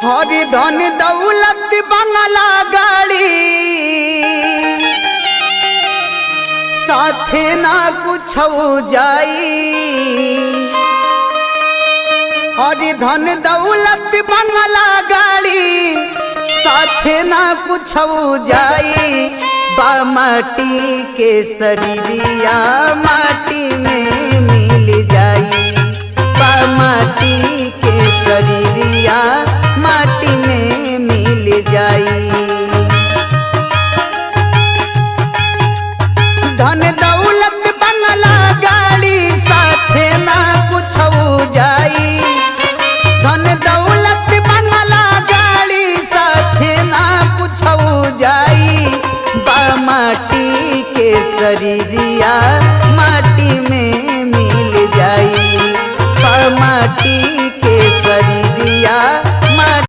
हरि धन दौलत बंगला गाड़ी साथे ना कुछ जाई। हरि धन दौलत बंगला गाड़ी साथे ना कुछ जाई। बा माटी के शरीरिया माटी में मिल जाई। बा माटी के शरीरिया